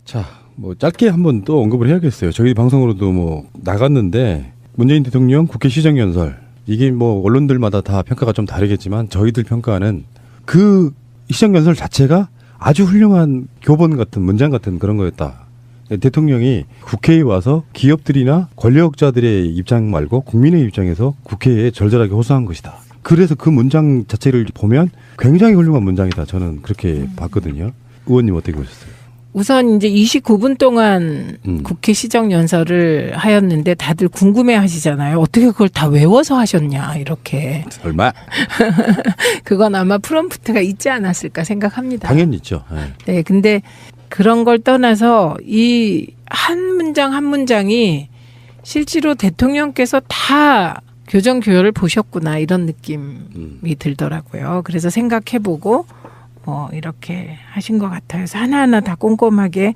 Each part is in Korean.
자, 뭐 짧게 한번 또 언급을 해야겠어요. 저희 방송으로도 뭐 나갔는데 문재인 대통령 국회 시정연설 이게 뭐 언론들마다 다 평가가 좀 다르겠지만 저희들 평가는 그 시정연설 자체가 아주 훌륭한 교본 같은 문장 같은 그런 거였다. 대통령이 국회에 와서 기업들이나 권력자들의 입장 말고 국민의 입장에서 국회에 절절하게 호소한 것이다. 그래서 그 문장 자체를 보면 굉장히 훌륭한 문장이다. 저는 그렇게 봤거든요. 의원님 어떻게 보셨어요? 우선 이제 29분 동안 국회 시정연설을 하였는데 다들 궁금해하시잖아요. 어떻게 그걸 다 외워서 하셨냐 이렇게. 설마? 그건 아마 프롬프트가 있지 않았을까 생각합니다. 당연히 있죠. 네, 근데 그런 걸 떠나서 이 한 문장 한 문장이 실제로 대통령께서 다 교정교열을 보셨구나 이런 느낌이 들더라고요. 그래서 생각해보고 이렇게 하신 것 같아요. 그래서 하나하나 다 꼼꼼하게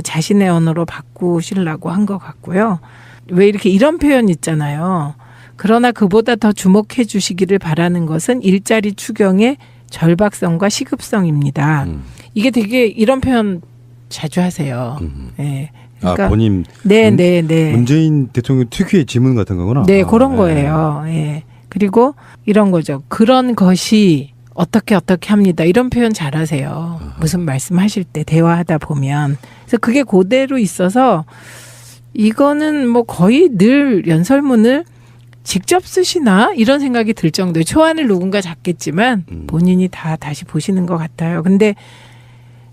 자신의 언어로 바꾸시려고 한 것 같고요. 왜 이렇게 이런 표현 있잖아요. 그러나 그보다 더 주목해 주시기를 바라는 것은 일자리 추경의 절박성과 시급성입니다. 이게 되게 이런 표현 자주 하세요. 네. 그러니까 본인 네. 문재인 대통령 특유의 지문 같은 거구나. 네, 그런 거예요. 네. 그리고 이런 거죠. 그런 것이 어떻게 합니다. 이런 표현 잘하세요. 무슨 말씀하실 때 대화하다 보면. 그래서 그게 그대로 있어서 이거는 뭐 거의 늘 연설문을 직접 쓰시나 이런 생각이 들 정도의 초안을 누군가 잡겠지만 본인이 다 다시 보시는 것 같아요. 근데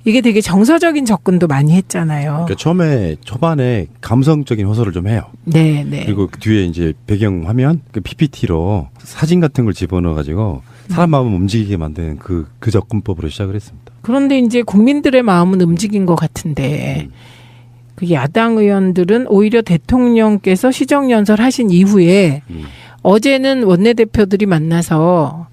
이게 되게 정서적인 접근도 많이 했잖아요. 그러니까 초반에 감성적인 호소를 좀 해요. 네. 그리고 그 뒤에 이제 배경 화면 그 PPT로 사진 같은 걸 집어넣어 가지고 사람 마음을 움직이게 만드는 그 접근법으로 시작을 했습니다. 그런데 이제 국민들의 마음은 움직인 것 같은데 그 야당 의원들은 오히려 대통령께서 시정연설 하신 이후에 어제는 원내대표들이 만나서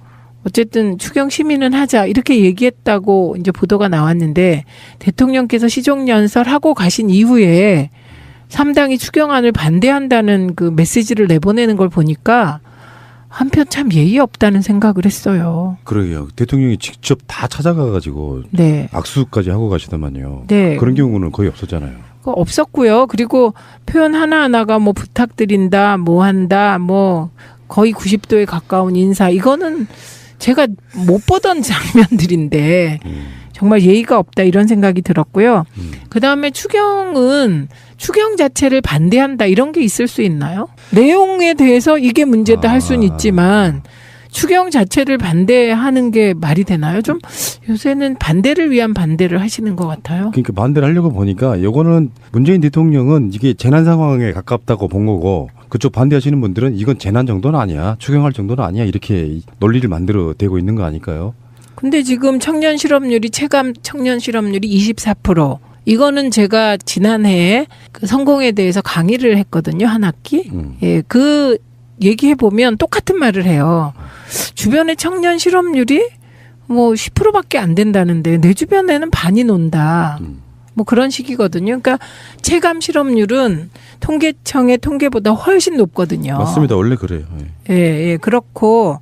어쨌든 추경 심의는 하자 이렇게 얘기했다고 이제 보도가 나왔는데 대통령께서 시정연설하고 가신 이후에 3당이 추경안을 반대한다는 그 메시지를 내보내는 걸 보니까 한편 참 예의 없다는 생각을 했어요. 그러게요. 대통령이 직접 다 찾아가가지고 네. 악수까지 하고 가시더만요. 네. 그런 경우는 거의 없었잖아요. 없었고요. 그리고 표현 하나하나가 뭐 부탁드린다, 뭐 한다, 뭐 거의 90도에 가까운 인사. 이거는 제가 못 보던 장면들인데 정말 예의가 없다 이런 생각이 들었고요. 그다음에 추경 자체를 반대한다 이런 게 있을 수 있나요? 내용에 대해서 이게 문제다 할 수는 있지만 추경 자체를 반대하는 게 말이 되나요? 좀 요새는 반대를 위한 반대를 하시는 것 같아요. 그러니까 반대를 하려고 보니까 요거는 문재인 대통령은 이게 재난 상황에 가깝다고 본 거고 그쪽 반대하시는 분들은 이건 재난 정도는 아니야. 추경할 정도는 아니야. 이렇게 논리를 만들어 대고 있는 거 아닐까요? 근데 지금 체감 청년 실업률이 24%. 이거는 제가 지난해에 그 성공에 대해서 강의를 했거든요. 한 학기. 예, 그 얘기해 보면 똑같은 말을 해요. 주변의 청년 실업률이 뭐 10%밖에 안 된다는데 내 주변에는 반이 논다. 뭐 그런 식이거든요. 그러니까 체감 실업률은 통계청의 통계보다 훨씬 높거든요. 맞습니다. 원래 그래요. 예, 그렇고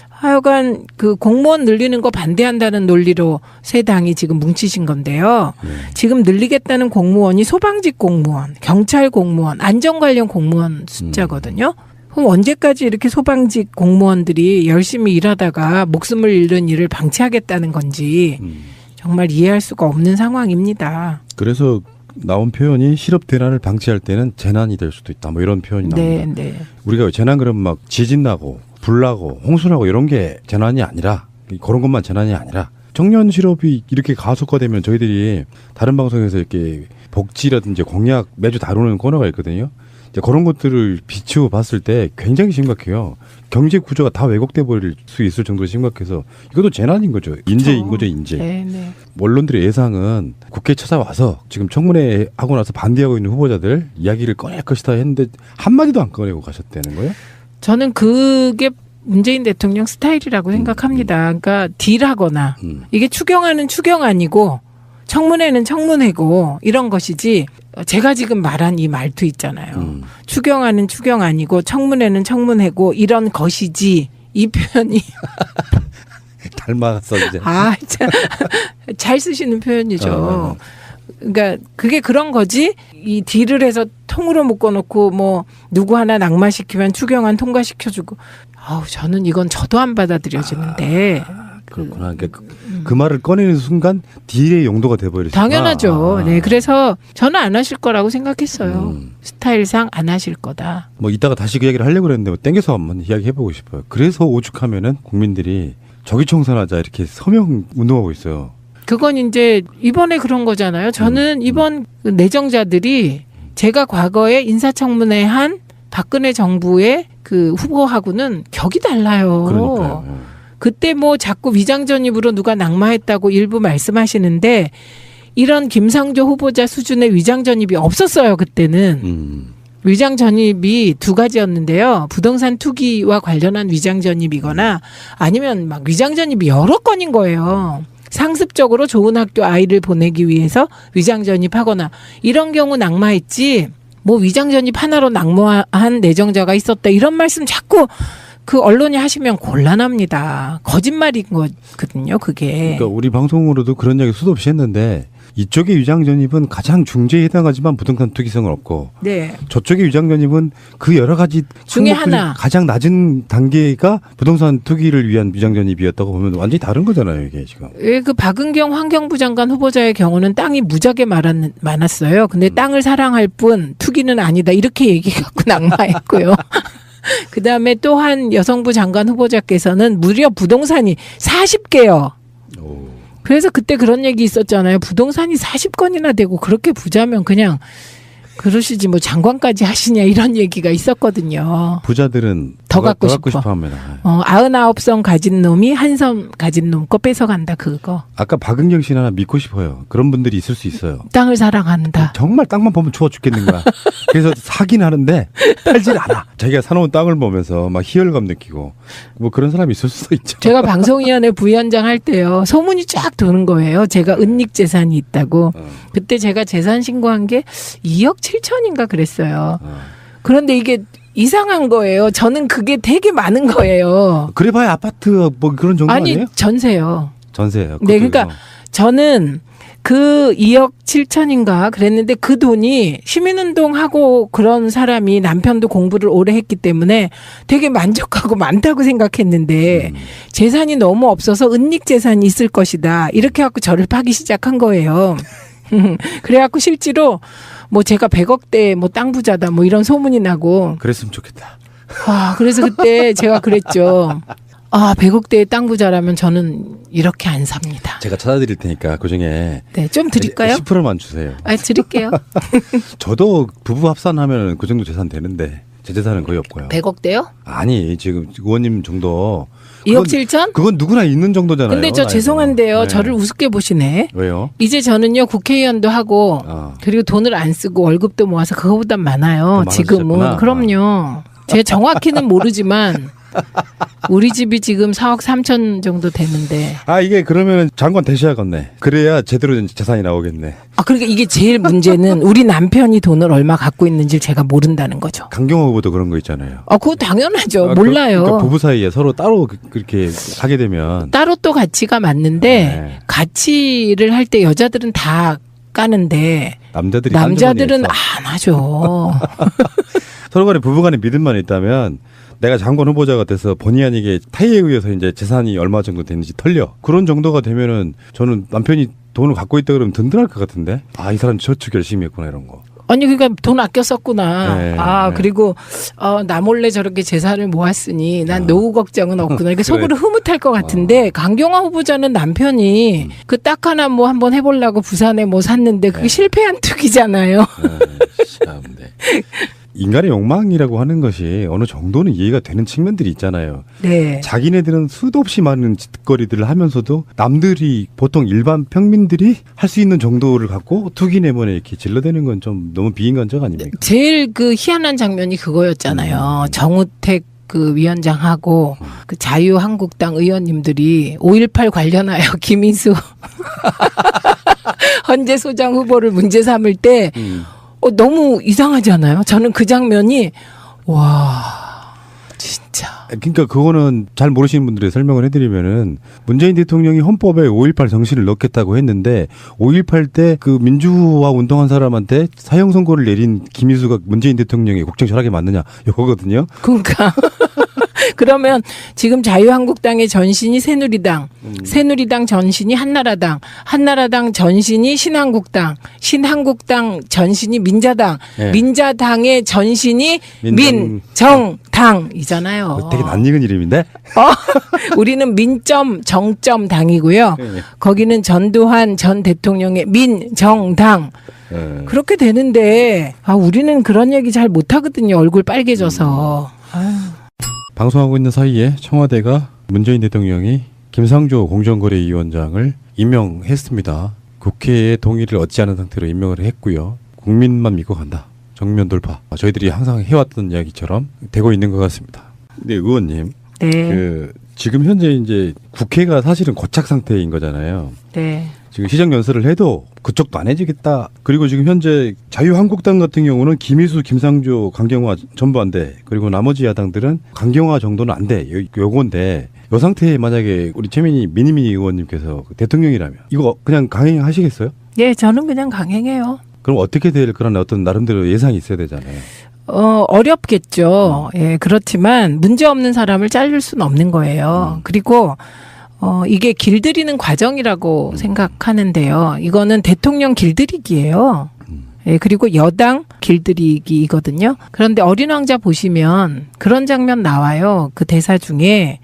하여간 그 공무원 늘리는 거 반대한다는 논리로 세 당이 지금 뭉치신 건데요. 지금 늘리겠다는 공무원이 소방직 공무원, 경찰 공무원, 안전 관련 공무원 숫자거든요. 그럼 언제까지 이렇게 소방직 공무원들이 열심히 일하다가 목숨을 잃는 일을 방치하겠다는 건지 정말 이해할 수가 없는 상황입니다. 그래서 나온 표현이 실업 대란을 방치할 때는 재난이 될 수도 있다. 뭐 이런 표현이 나옵니다. 네. 우리가 재난 그러면 막 지진 나고 불 나고 홍수 나고 이런 게 재난이 아니라 그런 것만 재난이 아니라 청년 실업이 이렇게 가속화되면 저희들이 다른 방송에서 이렇게 복지라든지 공약 매주 다루는 코너가 있거든요. 이제 그런 것들을 비추어 봤을 때 굉장히 심각해요. 경제 구조가 다 왜곡돼 버릴 수 있을 정도로 심각해서 이것도 재난인 거죠. 인재인 거죠, 인재. 네. 언론들의 예상은 국회에 찾아와서 지금 청문회 하고 나서 반대하고 있는 후보자들 이야기를 꺼낼 것이다 했는데 한마디도 안 꺼내고 가셨다는 거예요? 저는 그게 문재인 대통령 스타일이라고 생각합니다. 그러니까 딜하거나 이게 추경안은 추경안이고 청문회는 청문회고 이런 것이지 제가 지금 말한 이 말투 있잖아요. 추경안은 추경안이고 청문회는 청문회고 이런 것이지 이 표현이 닮았어 이제. 잘 쓰시는 표현이죠. 그러니까 그게 그런 거지. 이 딜을 해서 통으로 묶어놓고 뭐 누구 하나 낙마시키면 추경안 통과시켜주고. 아우 저는 이건 저도 안 받아들여지는데. 그렇구나. 그러니까 그 말을 꺼내는 순간 딜의 용도가 돼버렸어요. 당연하죠. 네, 그래서 저는 안 하실 거라고 생각했어요. 스타일상 안 하실 거다. 뭐 이따가 다시 그 얘기를 하려고 그랬는데 뭐 땡겨서 한번 이야기해보고 싶어요. 그래서 오죽하면은 국민들이 저기청산하자 이렇게 서명 운동하고 있어요. 그건 이제 이번에 그런 거잖아요. 저는 이번 그 내정자들이 제가 과거에 인사청문회 한 박근혜 정부의 그 후보하고는 격이 달라요. 그러니까요. 그때 뭐 자꾸 위장전입으로 누가 낙마했다고 일부 말씀하시는데 이런 김상조 후보자 수준의 위장전입이 없었어요. 그때는. 위장전입이 두 가지였는데요. 부동산 투기와 관련한 위장전입이거나 아니면 막 위장전입이 여러 건인 거예요. 상습적으로 좋은 학교 아이를 보내기 위해서 위장전입하거나 이런 경우 낙마했지 뭐 위장전입 하나로 낙마한 내정자가 있었다 이런 말씀 자꾸 그 언론이 하시면 곤란합니다. 거짓말인 거거든요, 그게. 그러니까 우리 방송으로도 그런 이야기 수도 없이 했는데 이쪽의 위장전입은 가장 중죄에 해당하지만 부동산 투기성은 없고 네. 저쪽의 위장전입은 그 여러 가지 중에 항목 중에 하나. 가장 낮은 단계가 부동산 투기를 위한 위장전입이었다고 보면 완전히 다른 거잖아요, 이게 지금. 왜 그 박은경 환경부 장관 후보자의 경우는 땅이 무지하게 많았어요. 근데 땅을 사랑할 뿐 투기는 아니다. 이렇게 얘기 갖고 낙마했고요. 그다음에 또 한 여성부 장관 후보자께서는 무려 부동산이 40개요. 그래서 그때 그런 얘기 있었잖아요. 부동산이 40건이나 되고 그렇게 부자면 그냥 그러시지 뭐 장관까지 하시냐 이런 얘기가 있었거든요. 부자들은 더 갖고 싶어 합니다. 99섬 가진 놈이 한 섬 가진 놈 거 뺏어간다 그거. 아까 박은경 씨는 하나 믿고 싶어요. 그런 분들이 있을 수 있어요. 땅을 사랑한다. 정말 땅만 보면 좋아 죽겠는 거야. 그래서 사긴 하는데 팔질 않아. 자기가 사놓은 땅을 보면서 막 희열감 느끼고 뭐 그런 사람이 있을 수도 있죠. 제가 방송위원회 부위원장 할 때요. 소문이 쫙 도는 거예요. 제가 은닉 재산이 있다고. 그때 제가 재산 신고한 게 2억 7천인가 그랬어요. 그런데 이게 이상한 거예요. 저는 그게 되게 많은 거예요. 그래봐야 아파트 뭐 그런 정도 아니 아니에요? 전세요. 전세예요. 네, 그러니까 저는 그 2억 7천인가 그랬는데 그 돈이 시민운동하고 그런 사람이 남편도 공부를 오래 했기 때문에 되게 만족하고 많다고 생각했는데 재산이 너무 없어서 은닉 재산이 있을 것이다. 이렇게 해갖고 저를 파기 시작한 거예요. 그래갖고 실제로 뭐 제가 100억대 뭐 땅 부자다 뭐 이런 소문이 나고. 그랬으면 좋겠다. 그래서 그때 제가 그랬죠. 100억대의 땅 부자라면 저는 이렇게 안 삽니다. 제가 찾아드릴 테니까 그중에 네, 좀 드릴까요? 10%만 주세요. 드릴게요. 저도 부부 합산하면 그 정도 재산 되는데 제 재산은 거의 없고요. 100억대요? 아니 지금 의원님 정도 2억 7천? 그건 누구나 있는 정도잖아요. 근데 저 나이도. 죄송한데요. 네. 저를 우습게 보시네. 왜요? 이제 저는요 국회의원도 하고 그리고 돈을 안 쓰고 월급도 모아서 그거보단 많아요. 더 지금은. 많아지셨구나. 그럼요. 제가 정확히는 모르지만 우리 집이 지금 4억 3천 정도 되는데. 이게 그러면 장관 되셔야겠네. 그래야 제대로 된 재산이 나오겠네. 그러니까 이게 제일 문제는 우리 남편이 돈을 얼마 갖고 있는지 제가 모른다는 거죠. 강경호 후보도 그런 거 있잖아요. 그거 당연하죠. 몰라요. 그러니까 부부 사이에 서로 따로 그렇게 하게 되면 따로 또 가치가 맞는데 네. 가치를 할 때 여자들은 다 까는데 남자들은 안 하죠. 서로 간에 부부 간에 믿음만 있다면 내가 장관 후보자가 돼서 본의 아니게 타의에 의해서 이제 재산이 얼마 정도 되는지 털려. 그런 정도가 되면은 저는 남편이 돈을 갖고 있다 그러면 든든할 것 같은데. 이 사람 저축 열심히 했구나 이런 거. 아니 그러니까 돈 아껴 썼구나. 네, 네. 그리고 나 몰래 저렇게 재산을 모았으니 난 노후 걱정은 없구나. 이렇게 속으로 흐뭇할 것 같은데 강경화 후보자는 남편이 그 딱 하나 뭐 한번 해보려고 부산에 뭐 샀는데 그게 실패한 투기잖아요. 참, 네. 인간의 욕망이라고 하는 것이 어느 정도는 이해가 되는 측면들이 있잖아요. 네. 자기네들은 수도 없이 많은 짓거리들을 하면서도 남들이 보통 일반 평민들이 할 수 있는 정도를 갖고 투기 내면에 이렇게 질러대는 건 좀 너무 비인간적 아닙니까? 제일 그 희한한 장면이 그거였잖아요. 정우택 그 위원장하고 그 자유한국당 의원님들이 5.18 관련하여 김인수 헌재 소장 후보를 문제 삼을 때 너무 이상하지 않아요? 저는 그 장면이 와 진짜 그러니까 그거는 잘 모르시는 분들에 설명을 해드리면은 문재인 대통령이 헌법에 5.18 정신을 넣겠다고 했는데 5.18 때 그 민주화 운동한 사람한테 사형 선고를 내린 김희수가 문재인 대통령이 국정철학에 맞느냐 이거거든요. 그러니까 그러면 지금 자유한국당의 전신이 새누리당, 새누리당 전신이 한나라당, 한나라당 전신이 신한국당, 신한국당 전신이 민자당, 네. 민자당의 전신이 민정당이잖아요. 되게 낯익은 이름인데? 우리는 민점 정점 당이고요. 네. 거기는 전두환 전 대통령의 민정당. 네. 그렇게 되는데 우리는 그런 얘기 잘 못하거든요. 얼굴 빨개져서. 아유. 방송하고 있는 사이에 청와대가 문재인 대통령이 김상조 공정거래위원장을 임명했습니다. 국회의 동의를 얻지 않은 상태로 임명을 했고요. 국민만 믿고 간다. 정면 돌파. 저희들이 항상 해왔던 이야기처럼 되고 있는 것 같습니다. 네, 의원님. 네. 지금 현재 이제 국회가 사실은 고착 상태인 거잖아요. 네. 지금 시정연설을 해도 그쪽도 안 해지겠다. 그리고 지금 현재 자유한국당 같은 경우는 김희수, 김상조, 강경화 전부 안 돼. 그리고 나머지 야당들은 강경화 정도는 안 돼. 요건데 이 상태에 만약에 우리 최민희 미니미니 의원님께서 대통령이라면 이거 그냥 강행하시겠어요? 네, 저는 그냥 강행해요. 그럼 어떻게 될 그런 어떤 나름대로 예상이 있어야 되잖아요. 어렵겠죠. 예, 그렇지만 문제 없는 사람을 자를 수는 없는 거예요. 그리고 이게 길들이는 과정이라고 생각하는데요. 이거는 대통령 길들이기예요. 예, 그리고 여당 길들이기거든요. 그런데 어린 왕자 보시면 그런 장면 나와요. 그 대사 중에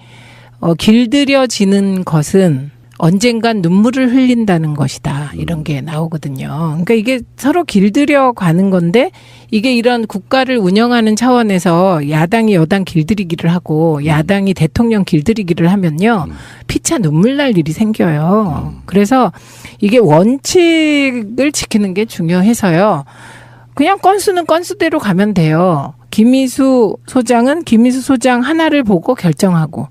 길들여지는 것은 언젠간 눈물을 흘린다는 것이다. 이런 게 나오거든요. 그러니까 이게 서로 길들여 가는 건데 이게 이런 국가를 운영하는 차원에서 야당이 여당 길들이기를 하고 야당이 대통령 길들이기를 하면요. 피차 눈물 날 일이 생겨요. 그래서 이게 원칙을 지키는 게 중요해서요. 그냥 건수는 건수대로 가면 돼요. 김희수 소장은 김희수 소장 하나를 보고 결정하고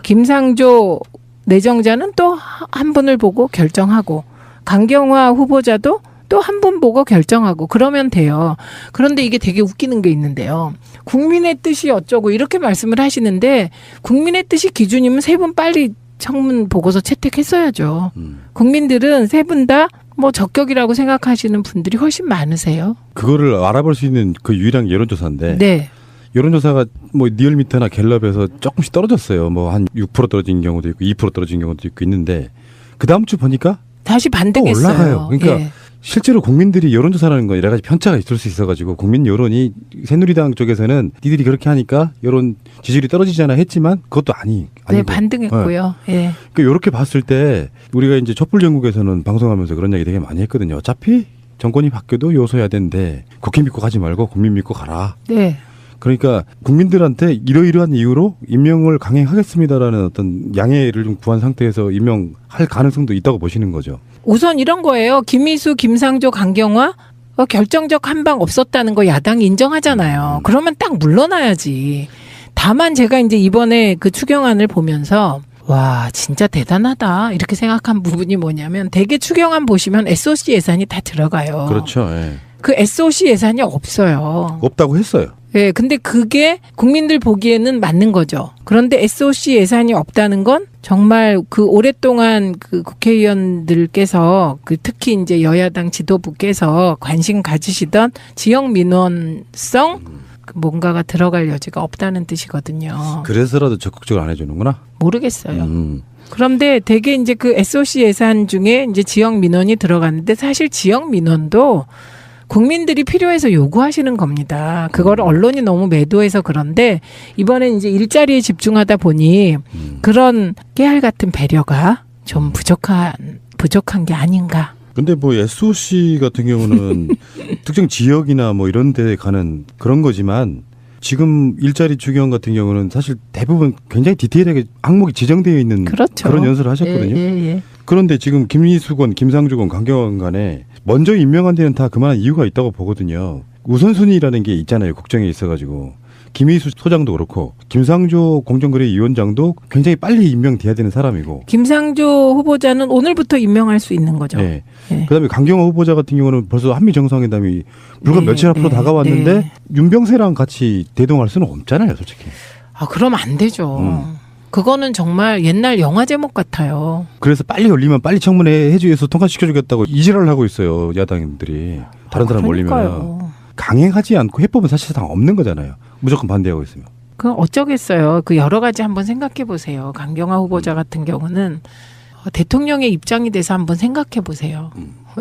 김상조 내정자는 또 한 분을 보고 결정하고 강경화 후보자도 또 한 분 보고 결정하고 그러면 돼요. 그런데 이게 되게 웃기는 게 있는데요. 국민의 뜻이 어쩌고 이렇게 말씀을 하시는데 국민의 뜻이 기준이면 세 분 빨리 청문 보고서 채택했어야죠. 국민들은 세 분 다 뭐 적격이라고 생각하시는 분들이 훨씬 많으세요. 그거를 알아볼 수 있는 그 유일한 여론조사인데 네. 여론조사가 뭐 리얼미터나 갤럽에서 조금씩 떨어졌어요. 뭐 한 6% 떨어진 경우도 있고 2% 떨어진 경우도 있고 있는데 그 다음 주 보니까 다시 또 반등했어요. 올라가요. 그러니까 예. 실제로 국민들이 여론조사라는 건 여러 가지 편차가 있을 수 있어가지고 국민 여론이 새누리당 쪽에서는 니들이 그렇게 하니까 여론 지지율이 떨어지잖아 했지만 그것도 아니고. 네, 반등했고요. 예. 그러니까 이렇게 봤을 때 우리가 이제 촛불전국에서는 방송하면서 그런 얘기 되게 많이 했거든요. 어차피 정권이 바뀌어도 요소해야 되는데 국회 믿고 가지 말고 국민 믿고 가라. 네. 그러니까 국민들한테 이러이러한 이유로 임명을 강행하겠습니다라는 어떤 양해를 좀 구한 상태에서 임명할 가능성도 있다고 보시는 거죠. 우선 이런 거예요. 김희수, 김상조, 강경화 결정적 한방 없었다는 거 야당이 인정하잖아요. 그러면 딱 물러나야지. 다만 제가 이제 이번에 그 추경안을 보면서 와 진짜 대단하다 이렇게 생각한 부분이 뭐냐면 대개 추경안 보시면 SOC 예산이 다 들어가요. 그렇죠. 예. 그 SOC 예산이 없어요. 없다고 했어요. 예, 근데 그게 국민들 보기에는 맞는 거죠. 그런데 SOC 예산이 없다는 건 정말 그 오랫동안 그 국회의원들께서 그 특히 이제 여야당 지도부께서 관심 가지시던 지역 민원성 뭔가가 들어갈 여지가 없다는 뜻이거든요. 그래서라도 적극적으로 안 해주는구나. 모르겠어요. 그런데 대개 이제 그 SOC 예산 중에 이제 지역 민원이 들어갔는데 사실 지역 민원도 국민들이 필요해서 요구하시는 겁니다. 그걸 언론이 너무 매도해서 그런데 이번엔 이제 일자리에 집중하다 보니 그런 깨알 같은 배려가 좀 부족한 게 아닌가. 근데 뭐 SOC 같은 경우는 특정 지역이나 뭐 이런 데 가는 그런 거지만 지금 일자리 추경 같은 경우는 사실 대부분 굉장히 디테일하게 항목이 지정되어 있는 그렇죠. 그런 연설을 하셨거든요. 예. 그런데 지금 김희수건, 김상조건, 강경원 간에 먼저 임명한 데는 다 그만한 이유가 있다고 보거든요. 우선순위라는 게 있잖아요. 국정에 있어가지고. 김희수 소장도 그렇고 김상조 공정거래위원장도 굉장히 빨리 임명돼야 되는 사람이고. 김상조 후보자는 오늘부터 임명할 수 있는 거죠. 네. 네. 그다음에 강경화 후보자 같은 경우는 벌써 한미 정상회담이 불과 며칠 앞으로 다가왔는데 윤병세랑 같이 대동할 수는 없잖아요, 솔직히. 아, 그럼 안 되죠. 그거는 정말 옛날 영화 제목 같아요. 그래서 빨리 열리면 빨리 청문회 해주해서 통과시켜주겠다고 이지랄을 하고 있어요. 야당인들이. 다른 사람 올리면 그러니까요. 강행하지 않고 해법은 사실상 없는 거잖아요. 무조건 반대하고 있으면. 그 어쩌겠어요. 그 여러 가지 한번 생각해 보세요. 강경화 후보자 같은 경우는 대통령의 입장이 돼서 한번 생각해 보세요.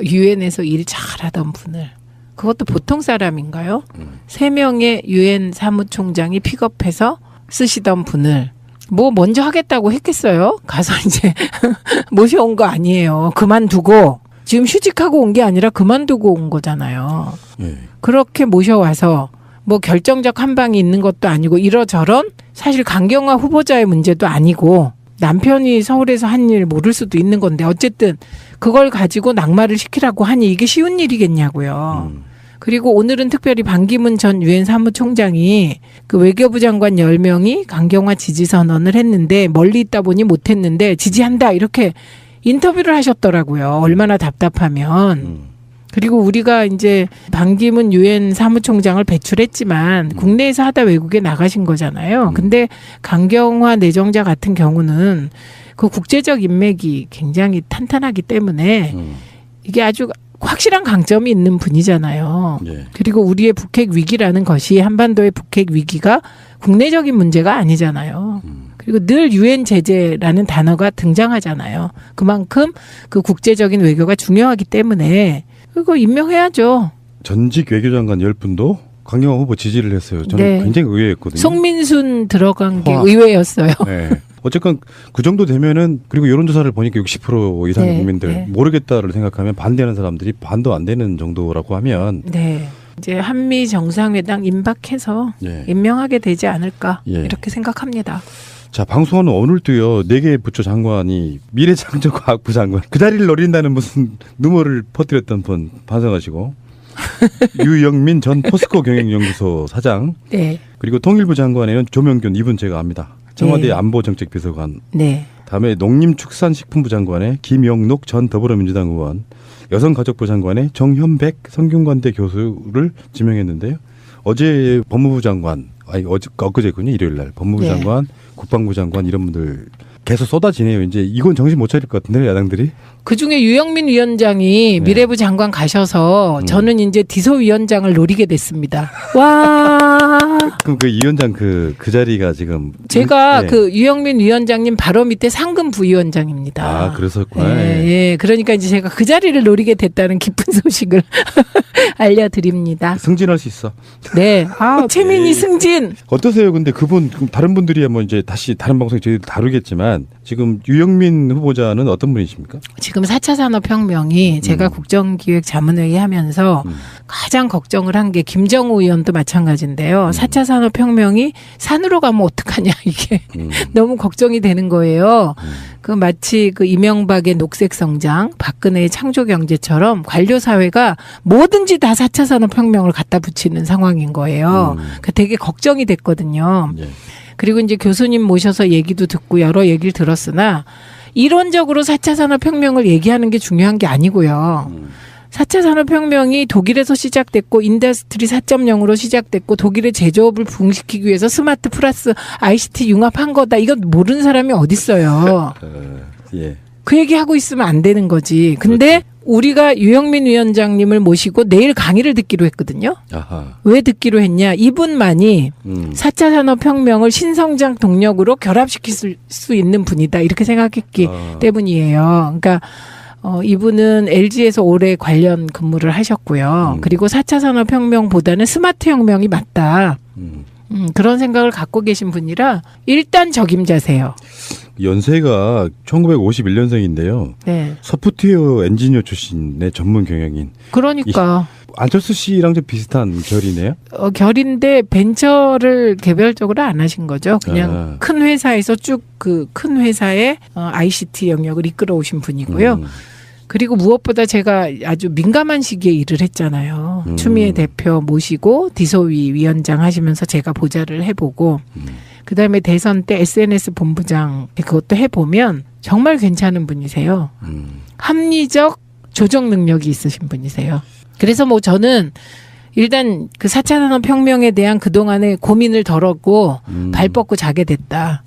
유엔에서 일 잘하던 분을. 그것도 보통 사람인가요? 3명의 유엔 사무총장이 픽업해서 쓰시던 분을 뭐 먼저 하겠다고 했겠어요? 가서 이제 모셔온 거 아니에요. 그만두고 지금 휴직하고 온 게 아니라 그만두고 온 거잖아요. 예. 그렇게 모셔와서 뭐 결정적 한 방이 있는 것도 아니고 이러저런 사실 강경화 후보자의 문제도 아니고 남편이 서울에서 한 일 모를 수도 있는 건데 어쨌든 그걸 가지고 낙마를 시키라고 하니 이게 쉬운 일이겠냐고요. 그리고 오늘은 특별히 반기문 전 유엔 사무총장이 그 외교부 장관 10명이 강경화 지지 선언을 했는데 멀리 있다 보니 못했는데 지지한다 이렇게 인터뷰를 하셨더라고요. 얼마나 답답하면. 그리고 우리가 이제 반기문 유엔 사무총장을 배출했지만 국내에서 하다 외국에 나가신 거잖아요. 근데 강경화 내정자 같은 경우는 그 국제적 인맥이 굉장히 탄탄하기 때문에 이게 아주 확실한 강점이 있는 분이잖아요. 예. 그리고 우리의 북핵 위기라는 것이 한반도의 북핵 위기가 국내적인 문제가 아니잖아요. 그리고 늘 유엔 제재라는 단어가 등장하잖아요. 그만큼 그 국제적인 외교가 중요하기 때문에 그거 임명해야죠. 전직 외교장관 10분도 강경화 후보 지지를 했어요. 저는 네. 굉장히 의외였거든요. 송민순 들어간 게 와. 의외였어요. 네. 어쨌건 그 정도 되면은 그리고 여론조사를 보니까 60% 이상의 네, 국민들 네. 모르겠다를 생각하면 반대하는 사람들이 반도 안 되는 정도라고 하면 네. 이제 한미 정상회담 임박해서 예. 임명하게 되지 않을까 예. 이렇게 생각합니다. 자, 방송하는 오늘도요, 4개 부처 장관이 미래창조과학부 장관, 그 자리를 노린다는 무슨 누모를 퍼뜨렸던 분 반성하시고, 유영민 전 포스코 경영연구소 사장, 네. 그리고 통일부 장관에는 조명균, 이분 제가 압니다. 청와대 네. 안보정책비서관, 네. 다음에 농림축산식품부 장관에 김영록 전 더불어민주당 의원, 여성가족부 장관에 정현백 성균관대 교수를 지명했는데요. 어제 법무부 장관, 엊그제군요, 일요일 날 법무부 네. 장관, 국방부 장관 이런 분들 계속 쏟아지네요. 이제 이건 정신 못 차릴 것 같은데요, 야당들이. 그중에 유영민 위원장이 네. 미래부 장관 가셔서 저는 이제 디소 위원장을 노리게 됐습니다. 와. 그럼 그 위원장 그 자리가 지금 제가 네. 그 유영민 위원장님 바로 밑에 상금 부위원장입니다. 아, 그랬었구나. 예, 예. 그러니까 이제 제가 그 자리를 노리게 됐다는 기쁜 소식을 알려드립니다. 승진할 수 있어. 네. 아, 최민희 예. 승진. 어떠세요? 근데 그분 다른 분들이 뭐 이제 다시 다른 방송에 저희 다루겠지만 지금 유영민 후보자는 어떤 분이십니까? 지금 4차 산업혁명이 제가 국정기획자문회의 하면서 가장 걱정을 한 게 김정우 의원도 마찬가지인데요. 4차 산업혁명이 산으로 가면 어떡하냐 이게 너무 걱정이 되는 거예요. 그 마치 그 이명박의 녹색성장, 박근혜의 창조경제처럼 관료사회가 뭐든지 다 4차 산업혁명을 갖다 붙이는 상황인 거예요. 그 되게 걱정이 됐거든요. 예. 그리고 이제 교수님 모셔서 얘기도 듣고 여러 얘기를 들었으나 이론적으로 4차 산업혁명을 얘기하는 게 중요한 게 아니고요. 4차 산업혁명이 독일에서 시작됐고 인더스트리 4.0으로 시작됐고 독일의 제조업을 부흥시키기 위해서 스마트 플러스 ICT 융합한 거다. 이건 모르는 사람이 어딨어요. 예. 그 얘기하고 있으면 안 되는 거지. 근데 우리가 유영민 위원장님을 모시고 내일 강의를 듣기로 했거든요. 아하. 왜 듣기로 했냐. 이분만이 4차 산업혁명을 신성장 동력으로 결합시킬 수 있는 분이다. 이렇게 생각했기 때문이에요. 그러니까 이분은 LG에서 오래 관련 근무를 하셨고요. 그리고 4차 산업혁명보다는 스마트 혁명이 맞다. 그런 생각을 갖고 계신 분이라 일단 적임자세요. 연세가 1951년생인데요. 네. 소프트웨어 엔지니어 출신의 전문 경영인. 그러니까 안철수 씨랑 좀 비슷한 결이네요. 결인데 벤처를 개별적으로 안 하신 거죠. 그냥 큰 회사에서 쭉 그 큰 회사의 ICT 영역을 이끌어 오신 분이고요. 그리고 무엇보다 제가 아주 민감한 시기에 일을 했잖아요. 추미애 대표 모시고 디소위 위원장 하시면서 제가 보좌를 해보고 그다음에 대선 때 SNS 본부장 그것도 해보면 정말 괜찮은 분이세요. 합리적 조정 능력이 있으신 분이세요. 그래서 뭐 저는 일단 그 4차 산업혁명에 대한 그동안의 고민을 덜었고 발 뻗고 자게 됐다.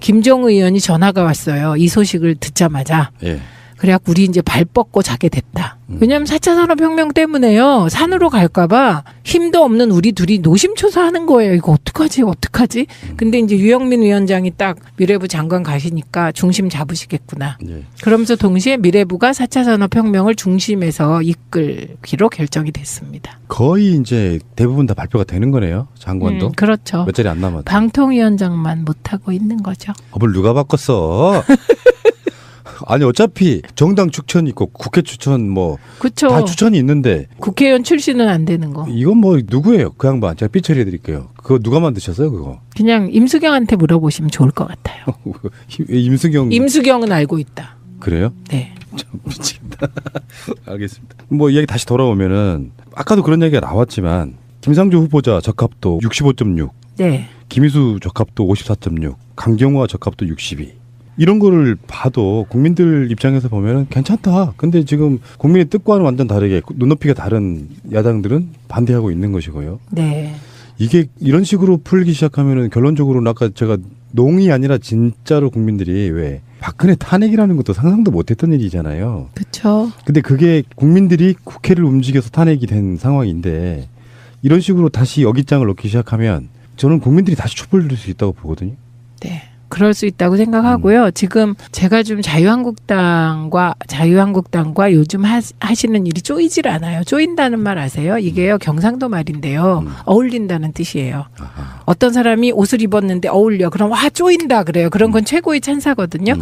김종우 의원이 전화가 왔어요. 이 소식을 듣자마자. 예. 그래갖고 우리 이제 발 뻗고 자게 됐다. 왜냐하면 4차 산업혁명 때문에요. 산으로 갈까봐 힘도 없는 우리 둘이 노심초사하는 거예요. 이거 어떡하지? 근데 이제 유영민 위원장이 딱 미래부 장관 가시니까 중심 잡으시겠구나. 예. 그러면서 동시에 미래부가 4차 산업혁명을 중심에서 이끌기로 결정이 됐습니다. 거의 이제 대부분 다 발표가 되는 거네요. 장관도. 그렇죠. 몇 자리 안 남았다. 방통위원장만 못하고 있는 거죠. 법을 누가 바꿨어? 아니 어차피 정당 추천 있고 국회 추천 뭐 다 그렇죠. 추천이 있는데 국회의원 출신은 안 되는 거. 이건 뭐 누구예요? 그 양반 제가 삐처리해 드릴게요. 그거 누가 만드셨어요? 그거 그냥 임수경한테 물어보시면 좋을 것 같아요. 임수경 임수경은 알고 있다. 그래요? 네. 참 미치겠다. 알겠습니다. 뭐 이야기 다시 돌아오면은 아까도 그런 얘기가 나왔지만 김상조 후보자 적합도 65.6, 네. 김희수 적합도 54.6, 강경화 적합도 62. 이런 거를 봐도 국민들 입장에서 보면은 괜찮다. 근데 지금 국민의 뜻과는 완전 다르게 눈높이가 다른 야당들은 반대하고 있는 것이고요. 네. 이게 이런 식으로 풀기 시작하면은 결론적으로는 아까 제가 농이 아니라 진짜로 국민들이 왜 박근혜 탄핵이라는 것도 상상도 못했던 일이잖아요. 그렇죠. 근데 그게 국민들이 국회를 움직여서 탄핵이 된 상황인데 이런 식으로 다시 여깃장을 놓기 시작하면 저는 국민들이 다시 촛불 들 수 있다고 보거든요. 네. 그럴 수 있다고 생각하고요. 지금 제가 좀 자유한국당과 요즘 하시는 일이 쪼이질 않아요. 쪼인다는 말 아세요? 이게요 경상도 말인데요. 어울린다는 뜻이에요. 아하. 어떤 사람이 옷을 입었는데 어울려. 그럼 와 쪼인다 그래요. 그런 건 최고의 찬사거든요.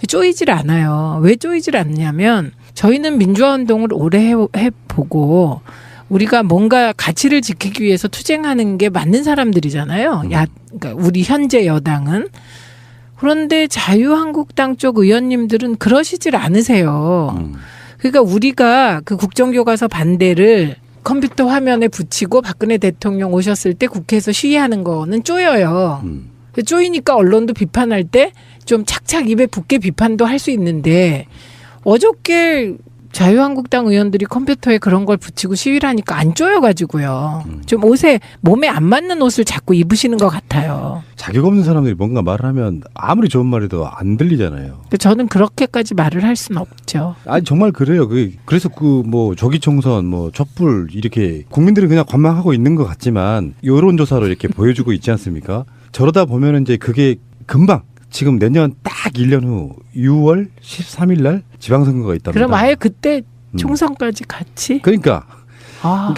쪼이질 않아요. 왜 쪼이질 않냐면 저희는 민주화 운동을 오래 해보고 우리가 뭔가 가치를 지키기 위해서 투쟁하는 게 맞는 사람들이잖아요. 그러니까 우리 현재 여당은. 그런데 자유한국당 쪽 의원님들은 그러시질 않으세요. 그러니까 우리가 그 국정교과서 반대를 컴퓨터 화면에 붙이고 박근혜 대통령 오셨을 때 국회에서 시위하는 거는 쪼여요. 쪼이니까 언론도 비판할 때 좀 착착 입에 붙게 비판도 할 수 있는데 어저께 자유한국당 의원들이 컴퓨터에 그런 걸 붙이고 시위를 하니까 안 쪼여가지고요. 좀 몸에 안 맞는 옷을 자꾸 입으시는 것 같아요. 자격 없는 사람들이 뭔가 말을 하면 아무리 좋은 말해도 안 들리잖아요. 저는 그렇게까지 말을 할 수는 없죠. 아니 정말 그래요. 그래서 그 뭐 조기총선 뭐 촛불 이렇게 국민들은 그냥 관망하고 있는 것 같지만 여론조사로 이렇게 보여주고 있지 않습니까? 저러다 보면은 이제 그게 금방 지금 내년 딱 1년 후 6월 13일 날 지방선거가 있답니다. 그럼 아예 그때 총선까지 같이? 그러니까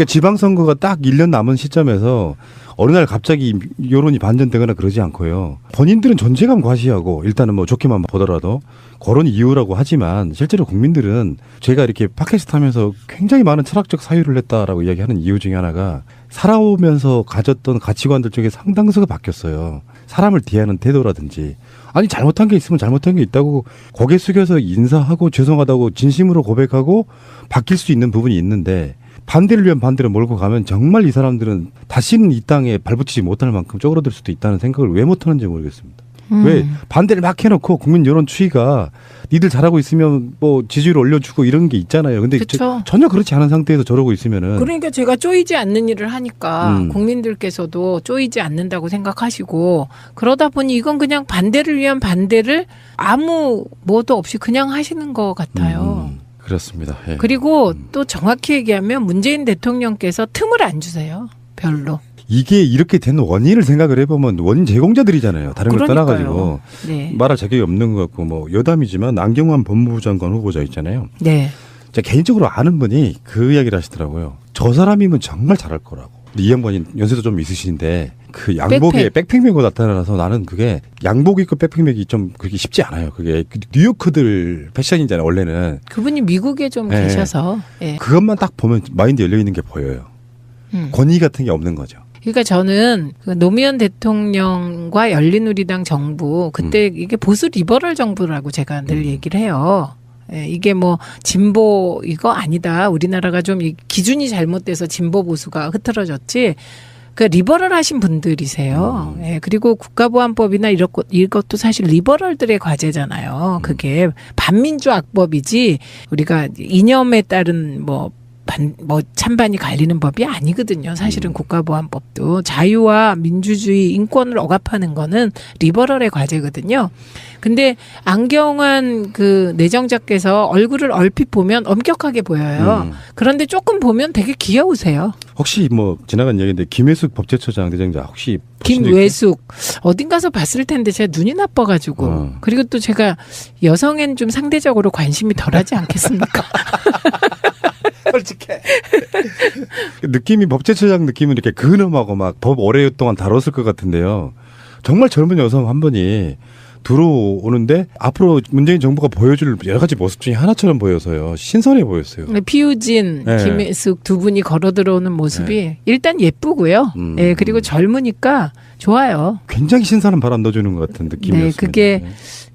지방선거가 딱 1년 남은 시점에서 어느 날 갑자기 여론이 반전되거나 그러지 않고요. 본인들은 존재감 과시하고 일단은 뭐 좋게만 보더라도 그런 이유라고 하지만 실제로 국민들은 제가 이렇게 팟캐스트 하면서 굉장히 많은 철학적 사유를 했다라고 이야기하는 이유 중에 하나가 살아오면서 가졌던 가치관들 중에 상당수가 바뀌었어요. 사람을 대하는 태도라든지 아니 잘못한 게 있으면 잘못한 게 있다고 고개 숙여서 인사하고 죄송하다고 진심으로 고백하고 바뀔 수 있는 부분이 있는데 반대를 위한 반대로 몰고 가면 정말 이 사람들은 다시는 이 땅에 발붙이지 못할 만큼 쪼그라들 수도 있다는 생각을 왜 못하는지 모르겠습니다. 왜 반대를 막 해놓고 국민 여론 추이가 니들 잘하고 있으면 뭐 지지율 올려주고 이런 게 있잖아요. 근데 전혀 그렇지 않은 상태에서 저러고 있으면은 그러니까 제가 쪼이지 않는 일을 하니까 국민들께서도 쪼이지 않는다고 생각하시고 그러다 보니 이건 그냥 반대를 위한 반대를 아무 뭐도 없이 그냥 하시는 것 같아요. 그렇습니다. 예. 그리고 또 정확히 얘기하면 문재인 대통령께서 틈을 안 주세요. 별로. 이게 이렇게 된 원인을 생각을 해보면 원인 제공자들이잖아요. 다른 걸 떠나가지고 네. 말할 자격이 없는 것 같고 뭐 여담이지만 안경환 법무부 장관 후보자 있잖아요. 네. 제가 개인적으로 아는 분이 그 이야기를 하시더라고요. 저 사람이면 정말 잘할 거라고. 이 양반이 연세도 좀 있으신데 그 양복에 백팩 메고 나타나서 나는 그게 양복 입고 백팩 메기 좀 그게 쉽지 않아요. 그게 뉴요커들 패션이잖아요. 원래는. 그분이 미국에 좀 계셔서. 예. 그것만 딱 보면 마인드 열려 있는 게 보여요. 권위 같은 게 없는 거죠. 그러니까 저는 그 노무현 대통령과 열린우리당 정부 그때 이게 보수 리버럴 정부라고 제가 늘 얘기를 해요. 예, 이게 뭐 진보 이거 아니다. 우리나라가 좀 기준이 잘못돼서 진보 보수가 흐트러졌지. 그 리버럴하신 분들이세요. 예, 그리고 국가보안법이나 이것도 사실 리버럴들의 과제잖아요. 그게 반민주 악법이지 우리가 이념에 따른 뭐 뭐 찬반이 갈리는 법이 아니거든요. 사실은 국가보안법도 자유와 민주주의, 인권을 억압하는 거는 리버럴의 과제거든요. 근데 안경환 그 내정자께서 얼굴을 얼핏 보면 엄격하게 보여요. 그런데 조금 보면 되게 귀여우세요. 혹시 뭐 지나간 얘기인데 김혜숙 법제처장 내정자 혹시 보신 적 있어요? 김외숙 어딘 가서 봤을 텐데 제가 눈이 나빠가지고 그리고 또 제가 여성엔 좀 상대적으로 관심이 덜하지 않겠습니까? 솔직해. 느낌이 법제처장 느낌은 이렇게 근엄하고 막 법 오랫동안 다뤘을 것 같은데요. 정말 젊은 여성 한 분이 들어오는데 앞으로 문재인 정부가 보여줄 여러 가지 모습 중에 하나처럼 보여서요. 신선해 보였어요. 피우진, 네. 김혜숙 두 분이 걸어 들어오는 모습이 일단 예쁘고요. 예, 그리고 젊으니까 좋아요. 굉장히 신선한 바람 넣어주는 것 같은 느낌이었습니다. 네, 그게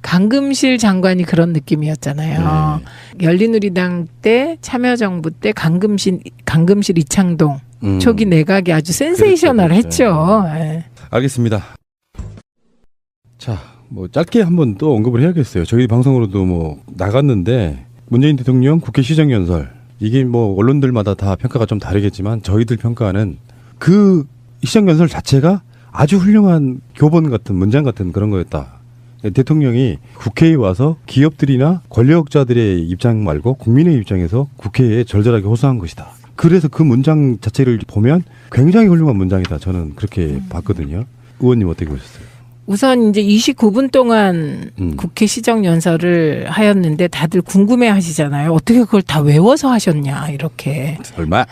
강금실 장관이 그런 느낌이었잖아요. 열린우리당 때 참여정부 때 강금실 이창동 초기 내각이 아주 센세이셔널했죠. 예. 알겠습니다. 자, 뭐 짧게 한번 또 언급을 해야겠어요. 저희 방송으로도 뭐 나갔는데 문재인 대통령 국회 시정연설 이게 뭐 언론들마다 다 평가가 좀 다르겠지만 저희들 평가는 그 시정연설 자체가 아주 훌륭한 교본 같은 문장 같은 그런 거였다. 대통령이 국회에 와서 기업들이나 권력자들의 입장 말고 국민의 입장에서 국회에 절절하게 호소한 것이다. 그래서 그 문장 자체를 보면 굉장히 훌륭한 문장이다. 저는 그렇게 봤거든요. 의원님 어떻게 보셨어요? 우선 이제 29분 동안 국회 시정연설을 하였는데 다들 궁금해 하시잖아요. 어떻게 그걸 다 외워서 하셨냐, 이렇게. 설마?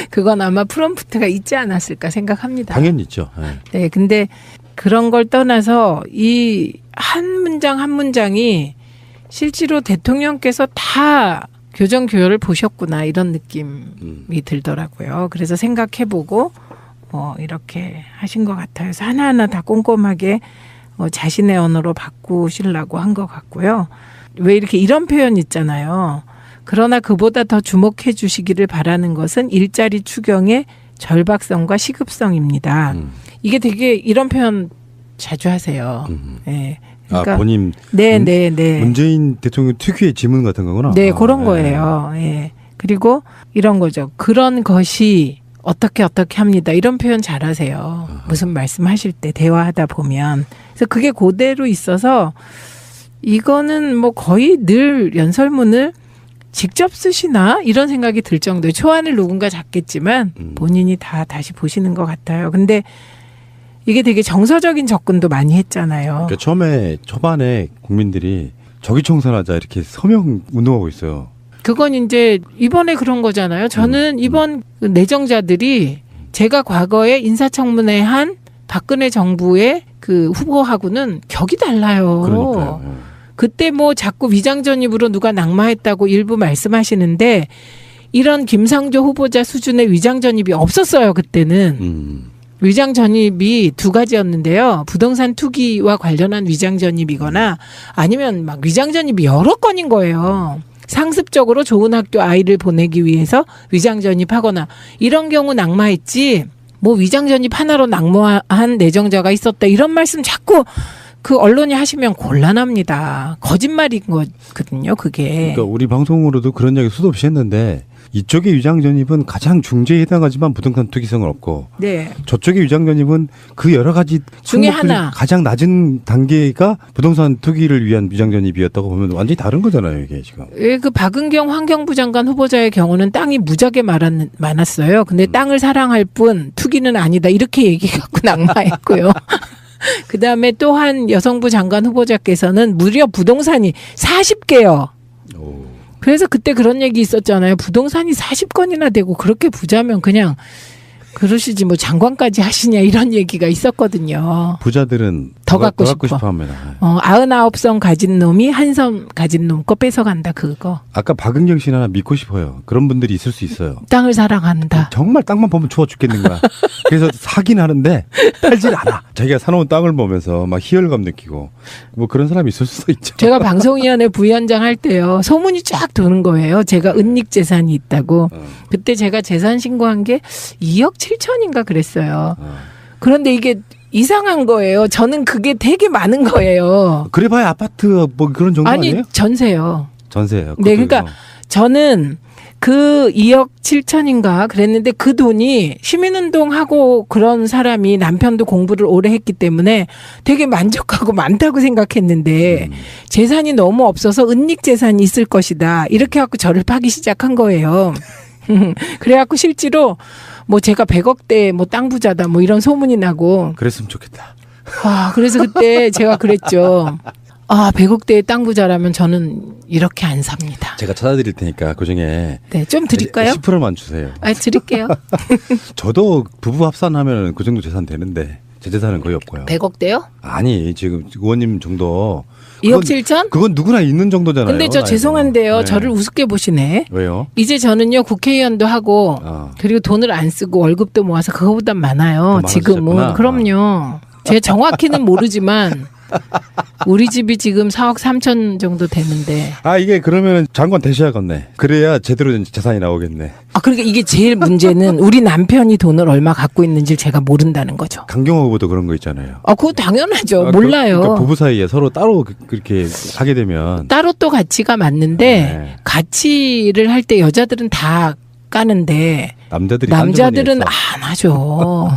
그건 아마 프롬프트가 있지 않았을까 생각합니다. 당연히 있죠. 네, 근데 그런 걸 떠나서 이 한 문장 한 문장이 실제로 대통령께서 다 교정교열을 보셨구나, 이런 느낌이 들더라고요. 그래서 생각해보고 이렇게 하신 것 같아요. 그래서 하나하나 다 꼼꼼하게 자신의 언어로 바꾸시려고 한 것 같고요. 왜 이렇게 이런 표현 있잖아요. 그러나 그보다 더 주목해 주시기를 바라는 것은 일자리 추경의 절박성과 시급성입니다. 이게 되게 이런 표현 자주 하세요. 네. 그러니까 본인 네. 문재인 대통령 특유의 지문 같은 거구나. 네, 그런 거예요. 예. 그리고 이런 거죠. 그런 것이 어떻게 합니다. 이런 표현 잘하세요. 무슨 말씀하실 때 대화하다 보면. 그래서 그게 그대로 있어서 이거는 뭐 거의 늘 연설문을 직접 쓰시나 이런 생각이 들 정도예요. 초안을 누군가 잡겠지만 본인이 다 다시 보시는 것 같아요. 근데 이게 되게 정서적인 접근도 많이 했잖아요. 그러니까 초반에 국민들이 저기총선하자 이렇게 서명 운동하고 있어요. 그건 이제 이번에 그런 거잖아요. 저는 이번 내정자들이 제가 과거에 인사청문회 한 박근혜 정부의 그 후보하고는 격이 달라요. 그러니까요. 그때 뭐 자꾸 위장전입으로 누가 낙마했다고 일부 말씀하시는데 이런 김상조 후보자 수준의 위장전입이 없었어요. 그때는. 위장전입이 두 가지였는데요. 부동산 투기와 관련한 위장전입이거나 아니면 막 위장전입이 여러 건인 거예요. 상습적으로 좋은 학교 아이를 보내기 위해서 위장전입하거나 이런 경우 낙마했지 뭐 위장전입 하나로 낙마한 내정자가 있었다 이런 말씀 자꾸 그 언론이 하시면 곤란합니다. 거짓말인 거거든요, 그게. 그러니까 우리 방송으로도 그런 이야기 수도 없이 했는데 이쪽의 위장전입은 가장 중죄에 해당하지만 부동산 투기성은 없고 네. 저쪽의 위장전입은 그 여러 가지 중에 항목들 하나. 가장 낮은 단계가 부동산 투기를 위한 위장전입이었다고 보면 완전히 다른 거잖아요, 이게 지금. 왜 그 박은경 환경부 장관 후보자의 경우는 땅이 무지하게 많았어요. 근데 땅을 사랑할 뿐 투기는 아니다. 이렇게 얘기해갖고 낙마했고요. 그다음에 또 한 여성부 장관 후보자께서는 무려 부동산이 40개요. 그래서 그때 그런 얘기 있었잖아요. 부동산이 40건이나 되고 그렇게 부자면 그냥 그러시지 뭐 장관까지 하시냐 이런 얘기가 있었거든요. 부자들은 더 갖고 싶어 합니다. 99섬 가진 놈이 한 섬 가진 놈 거 뺏어간다 그거. 아까 박은경 씨는 하나 믿고 싶어요. 그런 분들이 있을 수 있어요. 땅을 사랑한다. 정말 땅만 보면 추워 죽겠는 거야. 그래서 사긴 하는데 팔질 않아. 자기가 사놓은 땅을 보면서 막 희열감 느끼고 뭐 그런 사람이 있을 수도 있죠. 제가 방송위원회 부위원장 할 때요. 소문이 쫙 도는 거예요. 제가 은닉 재산이 있다고. 그때 제가 재산 신고한 게 2억 7천인가 그랬어요. 그런데 이게 이상한 거예요. 저는 그게 되게 많은 거예요. 그래봐야 아파트 뭐 그런 정도 아니 아니에요? 전세요. 전세예요. 네, 그러니까 저는 그 2억 7천인가 그랬는데 그 돈이 시민운동하고 그런 사람이 남편도 공부를 오래 했기 때문에 되게 만족하고 많다고 생각했는데 재산이 너무 없어서 은닉 재산이 있을 것이다. 이렇게 해갖고 저를 파기 시작한 거예요. 그래갖고 실제로 뭐 제가 100억대 뭐 땅 부자다 뭐 이런 소문이 나고. 그랬으면 좋겠다. 그래서 그때 제가 그랬죠. 100억대의 땅 부자라면 저는 이렇게 안 삽니다. 제가 찾아드릴 테니까 그중에 네, 좀 드릴까요? 10%만 주세요. 드릴게요. 저도 부부 합산하면 그 정도 재산 되는데 제 재산은 거의 없고요. 100억대요? 아니 지금 의원님 정도 2억 7천? 그건 누구나 있는 정도잖아요. 근데 저 나이도. 죄송한데요. 네. 저를 우습게 보시네. 왜요? 이제 저는요 국회의원도 하고 그리고 돈을 안 쓰고 월급도 모아서 그거보단 많아요. 더 지금은. 많아지셨구나. 그럼요. 제가 정확히는 모르지만 우리 집이 지금 4억 3천 정도 되는데. 이게 그러면 장관 되셔야겠네. 그래야 제대로 된 재산이 나오겠네. 그러니까 이게 제일 문제는 우리 남편이 돈을 얼마 갖고 있는지 제가 모른다는 거죠. 강경호 후보도 그런 거 있잖아요. 그거 당연하죠. 몰라요. 그러니까 부부 사이에 서로 따로 그렇게 하게 되면 따로 또 가치가 맞는데 네. 가치를 할 때 여자들은 다 까는데 남자들은 안 하죠.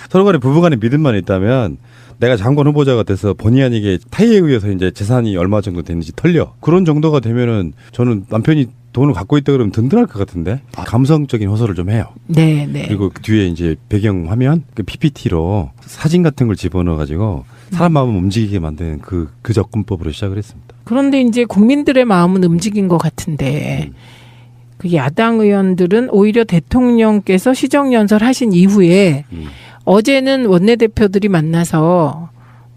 서로 간에 부부 간에 믿음만 있다면 내가 장관 후보자가 돼서 본의 아니게 타의에 의해서 이제 재산이 얼마 정도 되는지 털려. 그런 정도가 되면은 저는 남편이 돈을 갖고 있다 그러면 든든할 것 같은데. 감성적인 호소를 좀 해요. 네, 네. 그리고 그 뒤에 이제 배경 화면 그 PPT로 사진 같은 걸 집어넣어 가지고 사람 마음을 움직이게 만드는 그 접근법으로 시작을 했습니다. 그런데 이제 국민들의 마음은 움직인 것 같은데 그 야당 의원들은 오히려 대통령께서 시정연설 하신 이후에 어제는 원내대표들이 만나서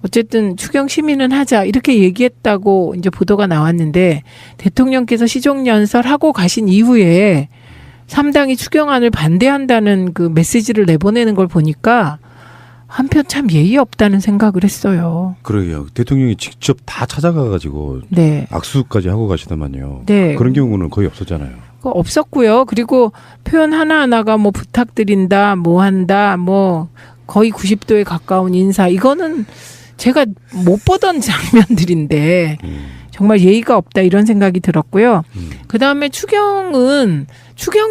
어쨌든 추경 시민은 하자 이렇게 얘기했다고 이제 보도가 나왔는데 대통령께서 시정연설하고 가신 이후에 3당이 추경안을 반대한다는 그 메시지를 내보내는 걸 보니까 한편 참 예의 없다는 생각을 했어요. 그러게요. 대통령이 직접 다 찾아가가지고 네. 악수까지 하고 가시더만요. 네. 그런 경우는 거의 없었잖아요. 없었고요. 그리고 표현 하나하나가 뭐 부탁드린다, 뭐 한다, 뭐 거의 90도에 가까운 인사. 이거는 제가 못 보던 장면들인데 정말 예의가 없다 이런 생각이 들었고요. 그다음에 추경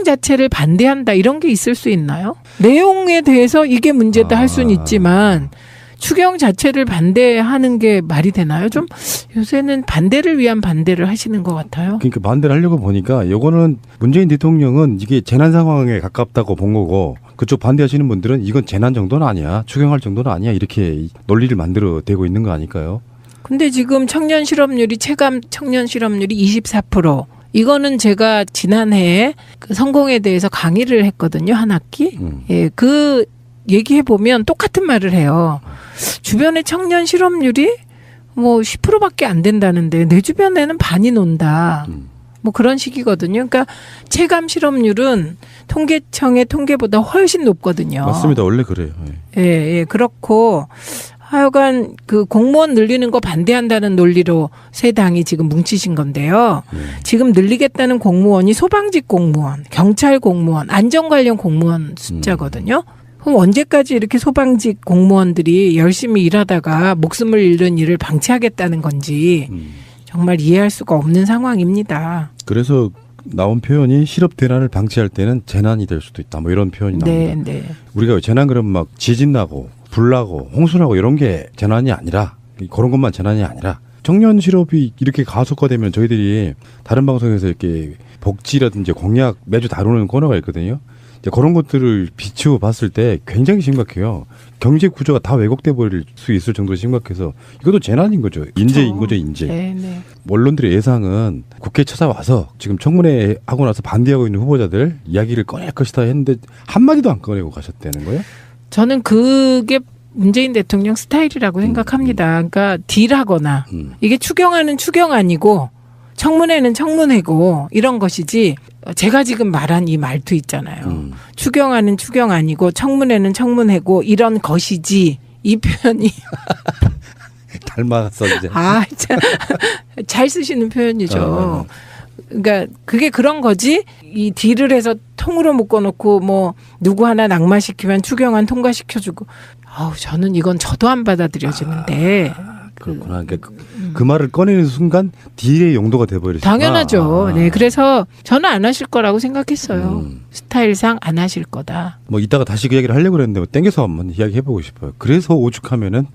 자체를 반대한다 이런 게 있을 수 있나요? 내용에 대해서 이게 문제다 할 수는 있지만 추경 자체를 반대하는 게 말이 되나요? 좀 요새는 반대를 위한 반대를 하시는 것 같아요. 그러니까 반대를 하려고 보니까 요거는 문재인 대통령은 이게 재난 상황에 가깝다고 본 거고 그쪽 반대하시는 분들은 이건 재난 정도는 아니야. 추경할 정도는 아니야. 이렇게 논리를 만들어 대고 있는 거 아닐까요? 근데 지금 체감 청년 실업률이 24%. 이거는 제가 지난해에 그 성공에 대해서 강의를 했거든요. 한 학기. 예, 그 얘기해 보면 똑같은 말을 해요. 주변의 청년 실업률이 뭐 10%밖에 안 된다는데 내 주변에는 반이 논다. 뭐 그런 식이거든요. 그러니까 체감 실업률은 통계청의 통계보다 훨씬 높거든요. 맞습니다. 원래 그래요. 예, 그렇고 하여간 그 공무원 늘리는 거 반대한다는 논리로 세 당이 지금 뭉치신 건데요. 지금 늘리겠다는 공무원이 소방직 공무원, 경찰 공무원, 안전관련 공무원 숫자거든요. 그럼 언제까지 이렇게 소방직 공무원들이 열심히 일하다가 목숨을 잃는 일을 방치하겠다는 건지 정말 이해할 수가 없는 상황입니다. 그래서 나온 표현이 실업 대란을 방치할 때는 재난이 될 수도 있다. 뭐 이런 표현이 나옵니다. 네. 우리가 재난 그러면 막 지진 나고 불 나고 홍수 나고 이런 게 재난이 아니라 그런 것만 재난이 아니라 청년 실업이 이렇게 가속화되면 저희들이 다른 방송에서 이렇게 복지라든지 공약 매주 다루는 코너가 있거든요. 이제 그런 것들을 비추어 봤을 때 굉장히 심각해요. 경제 구조가 다 왜곡돼 버릴 수 있을 정도로 심각해서 이것도 재난인 거죠. 인재인 거죠, 인재. 네. 언론들의 예상은 국회에 찾아와서 지금 청문회 하고 나서 반대하고 있는 후보자들 이야기를 꺼낼 것이다 했는데 한마디도 안 꺼내고 가셨다는 거예요? 저는 그게 문재인 대통령 스타일이라고 생각합니다. 그러니까 딜하거나 이게 추경안은 추경안이고 청문회는 청문회고 이런 것이지 제가 지금 말한 이 말투 있잖아요. 추경안은 추경안이고 청문회는 청문회고 이런 것이지 이 표현이 닮았어 이제. 참, 잘 쓰시는 표현이죠. 그러니까 그게 그런 거지. 이 딜을 해서 통으로 묶어놓고 뭐 누구 하나 낙마시키면 추경안 통과시켜주고. 저는 이건 저도 안 받아들여지는데. 그렇구나. 그러니까 그 말을 꺼내는 순간 딜의 용도가 돼버리죠. 당연하죠. 네, 그래서 저는 안 하실 거라고 생각했어요. 스타일상 안 하실 거다. 뭐 이따가 다시 그 얘기를 하려고 그랬는데 뭐 땡겨서 한번 이야기해보고 싶어요. 그래서 오죽하면은